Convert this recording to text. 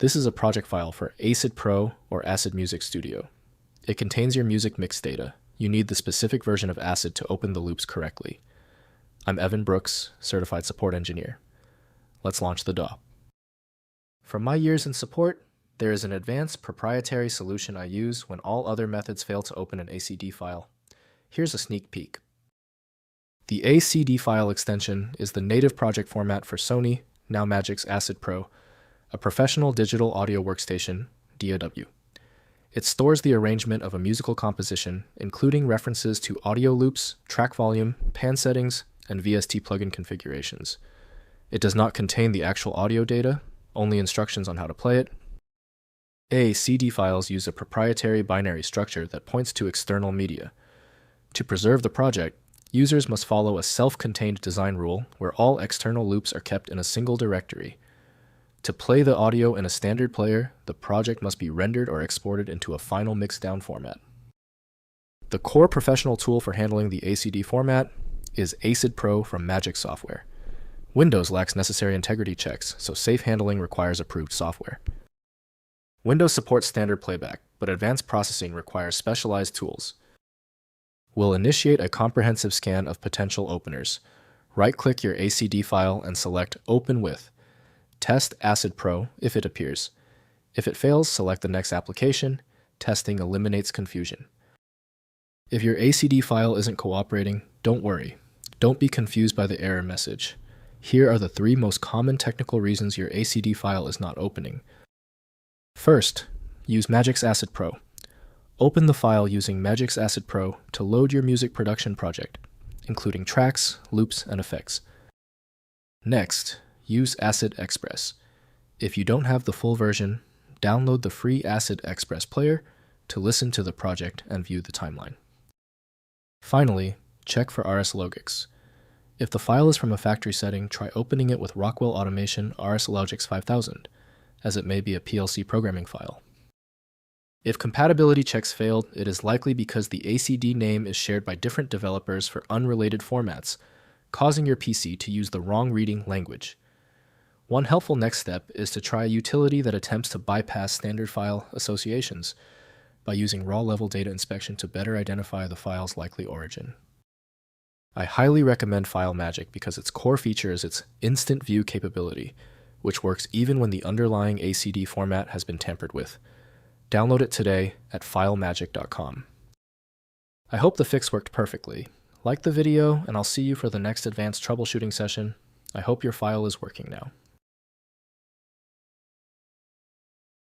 This is a project file for ACID Pro or ACID Music Studio. It contains your music mix data. You need the specific version of ACID to open the loops correctly. I'm Evan Brooks, Certified Support Engineer. Let's launch the DAW. From my years in support, there is an advanced proprietary solution I use when all other methods fail to open an ACD file. Here's a sneak peek. The ACD File extension is the native project format for Sony, now MAGIX ACID Pro, a professional digital audio workstation, DAW. It stores the arrangement of a musical composition, including references to audio loops, track volume, pan settings, and VST plugin configurations. It does not contain the actual audio data, only instructions on how to play it. ACD files use a proprietary binary structure that points to external media. To preserve the project, users must follow a self-contained design rule where all external loops are kept in a single directory. To play the audio in a standard player, the project must be rendered or exported into a final mixdown format. The core professional tool for handling the ACD format is ACID Pro from MAGIX software. Windows lacks necessary integrity checks, so safe handling requires approved software. Windows supports standard playback, but advanced processing requires specialized tools. We'll initiate a comprehensive scan of potential openers. Right-click your ACD file and select Open With. Test ACID Pro if it appears. If it fails, select the next application. Testing eliminates confusion. If your ACD file isn't cooperating, don't worry. Don't be confused by the error message. Here are the 3 most common technical reasons your ACD file is not opening. First, use MAGIX ACID Pro. Open the file using MAGIX ACID Pro to load your music production project, including tracks, loops, and effects. Next, use ACID Xpress. If you don't have the full version, download the free ACID Xpress player to listen to the project and view the timeline. Finally, check for RSLogix. If the file is from a factory setting, try opening it with Rockwell Automation RSLogix 5000, as it may be a PLC programming file. If compatibility checks failed, it is likely because the ACD name is shared by different developers for unrelated formats, causing your PC to use the wrong reading language. One helpful next step is to try a utility that attempts to bypass standard file associations by using raw-level data inspection to better identify the file's likely origin. I highly recommend FileMagic because its core feature is its instant view capability, which works even when the underlying ACD format has been tampered with. Download it today at filemagic.com. I hope the fix worked perfectly. Like the video, and I'll see you for the next advanced troubleshooting session. I hope your file is working now.